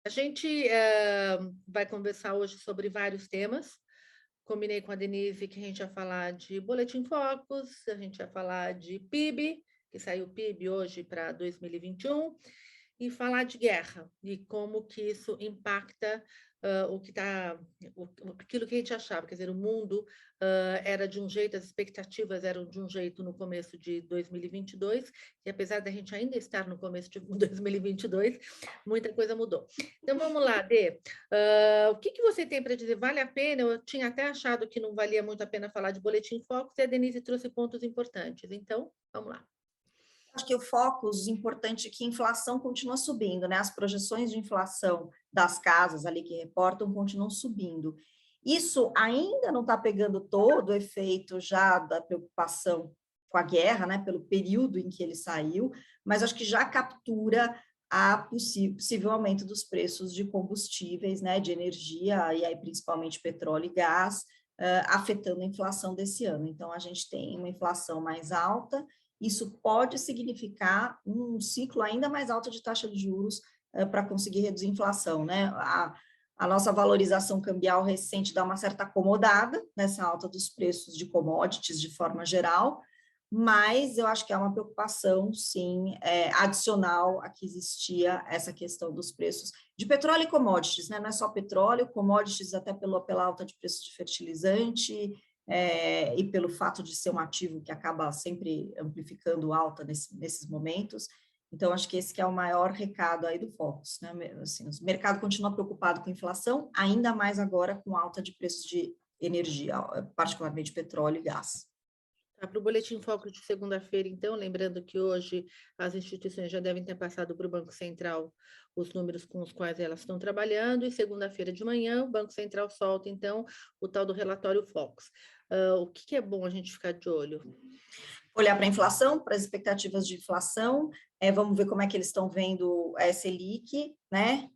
A gente vai conversar hoje sobre vários temas. Combinei com a Denise que a gente ia falar de Boletim Focus, a gente ia falar de PIB, que saiu o PIB hoje para 2021, e falar de guerra e como que isso impacta o que está, aquilo que a gente achava, quer dizer, o mundo era de um jeito, as expectativas eram de um jeito no começo de 2022, e apesar da gente ainda estar no começo de 2022, muita coisa mudou. Então vamos lá, Dê. O que você tem para dizer? Vale a pena? Eu tinha até achado que não valia muito a pena falar de Boletim Focus, e a Denise trouxe pontos importantes. Então, vamos lá. Acho que o foco importante é que a inflação continua subindo, né? As projeções de inflação das casas ali que reportam continuam subindo. Isso ainda não está pegando todo o efeito já da preocupação com a guerra, né? Pelo período em que ele saiu, mas acho que já captura a possível aumento dos preços de combustíveis, né? De energia, e aí principalmente petróleo e gás, afetando a inflação desse ano. Então, a gente tem uma inflação mais alta. Isso pode significar um ciclo ainda mais alto de taxa de juros para conseguir reduzir a inflação, né? A nossa valorização cambial recente dá uma certa acomodada nessa alta dos preços de commodities de forma geral, mas eu acho que é uma preocupação, sim, adicional a que existia essa questão dos preços de petróleo e commodities, né? Não é só petróleo, commodities até pela alta de preço de fertilizante, e pelo fato de ser um ativo que acaba sempre amplificando alta nesses momentos. Então, acho que esse que é o maior recado aí do Focus, né? Assim, o mercado continua preocupado com a inflação, ainda mais agora com alta de preços de energia, particularmente petróleo e gás. Tá, para o Boletim Focus de segunda-feira, então, lembrando que hoje as instituições já devem ter passado para o Banco Central os números com os quais elas estão trabalhando, e segunda-feira de manhã o Banco Central solta, então, o tal do relatório Focus. O que é bom a gente ficar de olho? Olhar para a inflação, para as expectativas de inflação, vamos ver como é que eles estão vendo a Selic, né?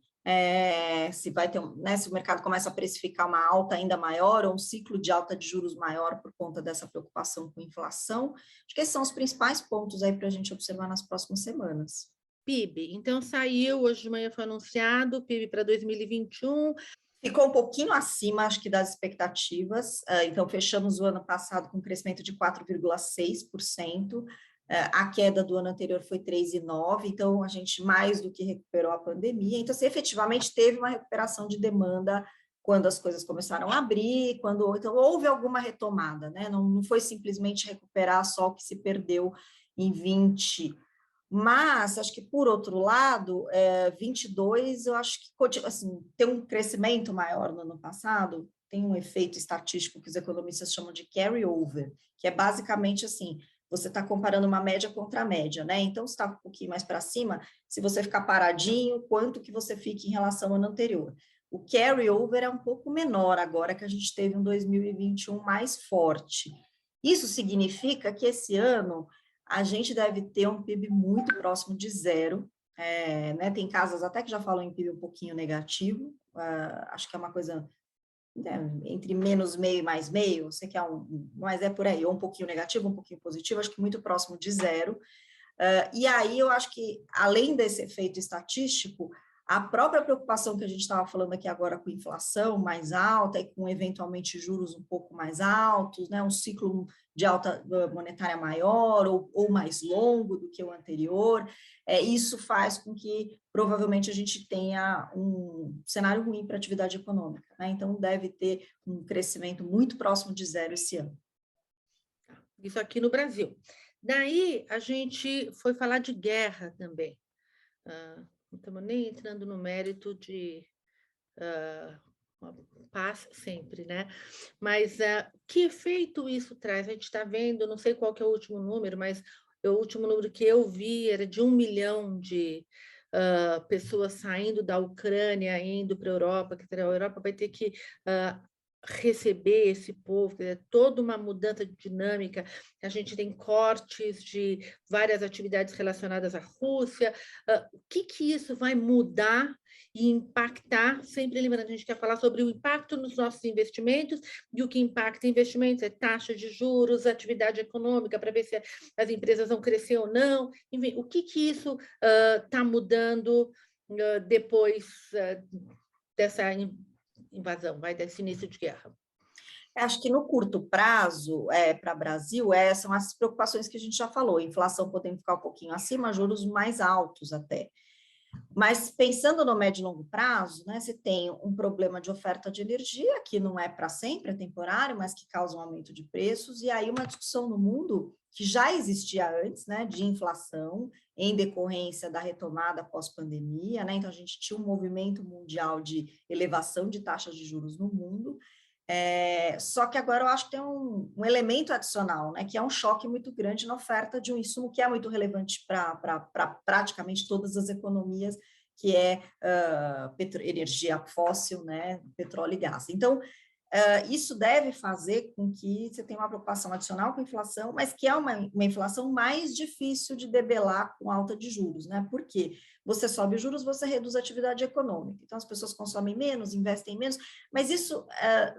Se vai ter, né, se o mercado começa a precificar uma alta ainda maior ou um ciclo de alta de juros maior por conta dessa preocupação com inflação. Acho que esses são os principais pontos aí para a gente observar nas próximas semanas. PIB. Então, saiu, hoje de manhã foi anunciado, o PIB para 2021. Ficou um pouquinho acima, acho que, das expectativas. Então, fechamos o ano passado com um crescimento de 4,6%. A queda do ano anterior foi 3,9%, então a gente mais do que recuperou a pandemia. Então, assim, efetivamente teve uma recuperação de demanda quando as coisas começaram a abrir, então houve alguma retomada, né? Não foi simplesmente recuperar só o que se perdeu em 20. Mas, acho que, por outro lado, 22, eu acho que assim, tem um crescimento maior no ano passado, tem um efeito estatístico que os economistas chamam de carry-over, que é basicamente assim, você está comparando uma média contra a média, né? Então, se está um pouquinho mais para cima, se você ficar paradinho, quanto que você fica em relação ao ano anterior? O carry-over é um pouco menor agora que a gente teve um 2021 mais forte. Isso significa que esse ano a gente deve ter um PIB muito próximo de zero, né? Tem casas até que já falam em PIB um pouquinho negativo, acho que é uma coisa, né, entre menos meio e mais meio, sei que mas é por aí, ou um pouquinho negativo, um pouquinho positivo, acho que muito próximo de zero. E aí eu acho que, além desse efeito estatístico, a própria preocupação que a gente estava falando aqui agora com inflação mais alta e com eventualmente juros um pouco mais altos, né, um ciclo de alta monetária maior ou mais longo do que o anterior, isso faz com que provavelmente a gente tenha um cenário ruim para a atividade econômica, né? Então deve ter um crescimento muito próximo de zero esse ano. Isso aqui no Brasil. Daí a gente foi falar de guerra também. Não estamos nem entrando no mérito de paz sempre, né? Mas que efeito isso traz? A gente está vendo, não sei qual que é o último número, mas o último número que eu vi era de 1 milhão de pessoas saindo da Ucrânia, indo para a Europa, quer dizer, a Europa vai ter que receber esse povo, quer dizer, toda uma mudança de dinâmica. A gente tem cortes de várias atividades relacionadas à Rússia. O que isso vai mudar e impactar? Sempre lembrando, a gente quer falar sobre o impacto nos nossos investimentos, e o que impacta investimentos é taxa de juros, atividade econômica, para ver se as empresas vão crescer ou não. Enfim, o que isso está mudando depois dessa invasão, desse início de guerra? Acho que no curto prazo, para o Brasil, são as preocupações que a gente já falou, inflação podendo ficar um pouquinho acima, juros mais altos até. Mas pensando no médio e longo prazo, né, você tem um problema de oferta de energia, que não é para sempre, é temporário, mas que causa um aumento de preços, e aí uma discussão no mundo que já existia antes, né, de inflação, em decorrência da retomada pós-pandemia, né, então a gente tinha um movimento mundial de elevação de taxas de juros no mundo, só que agora eu acho que tem um elemento adicional, né, que é um choque muito grande na oferta de um insumo que é muito relevante para praticamente todas as economias, que é energia fóssil, né, petróleo e gás. Então, isso deve fazer com que você tenha uma preocupação adicional com a inflação, mas que é uma inflação mais difícil de debelar com alta de juros, né? Por quê? Você sobe os juros, você reduz a atividade econômica. Então, as pessoas consomem menos, investem menos, mas isso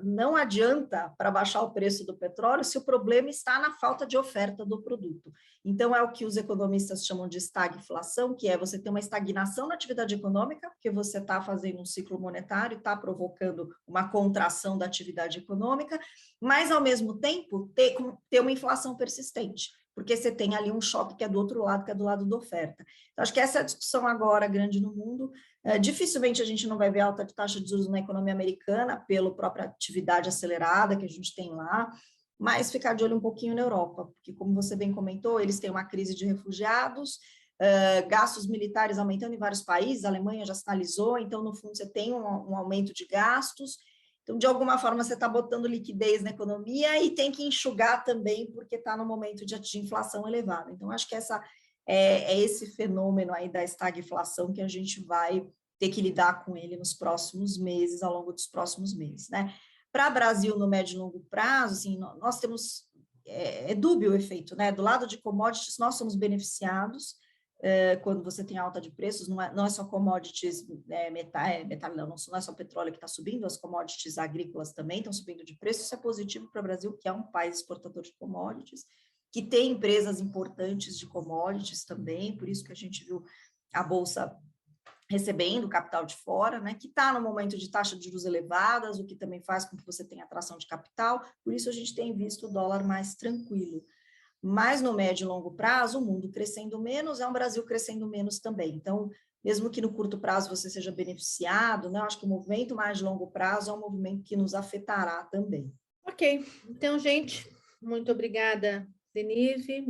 não adianta para baixar o preço do petróleo se o problema está na falta de oferta do produto. Então, é o que os economistas chamam de estagflação, que é você ter uma estagnação na atividade econômica, porque você está fazendo um ciclo monetário, está provocando uma contração da atividade econômica, mas, ao mesmo tempo, ter uma inflação persistente, porque você tem ali um choque que é do outro lado, que é do lado da oferta. Então, acho que essa é a discussão agora grande no mundo. Dificilmente a gente não vai ver alta de taxa de juros na economia americana, pela própria atividade acelerada que a gente tem lá, mas ficar de olho um pouquinho na Europa, porque, como você bem comentou, eles têm uma crise de refugiados, gastos militares aumentando em vários países, a Alemanha já sinalizou, então, no fundo, você tem um aumento de gastos. Então, de alguma forma, você está botando liquidez na economia e tem que enxugar também, porque está no momento de inflação elevada. Então, acho que esse fenômeno aí da estagflação que a gente vai ter que lidar com ele nos próximos meses, ao longo dos próximos meses, né? Para o Brasil, no médio e longo prazo, assim, nós temos, dúbio o efeito, né? Do lado de commodities, nós somos beneficiados, quando você tem alta de preços, não é só commodities, metal, não é só petróleo que está subindo, as commodities agrícolas também estão subindo de preço, isso é positivo para o Brasil, que é um país exportador de commodities, que tem empresas importantes de commodities também, por isso que a gente viu a Bolsa recebendo capital de fora, né, que está no momento de taxa de juros elevadas, o que também faz com que você tenha atração de capital, por isso a gente tem visto o dólar mais tranquilo. Mas no médio e longo prazo, o mundo crescendo menos, um Brasil crescendo menos também. Então, mesmo que no curto prazo você seja beneficiado, né, eu acho que o movimento mais de longo prazo é um movimento que nos afetará também. Ok, então, gente, muito obrigada, Denise.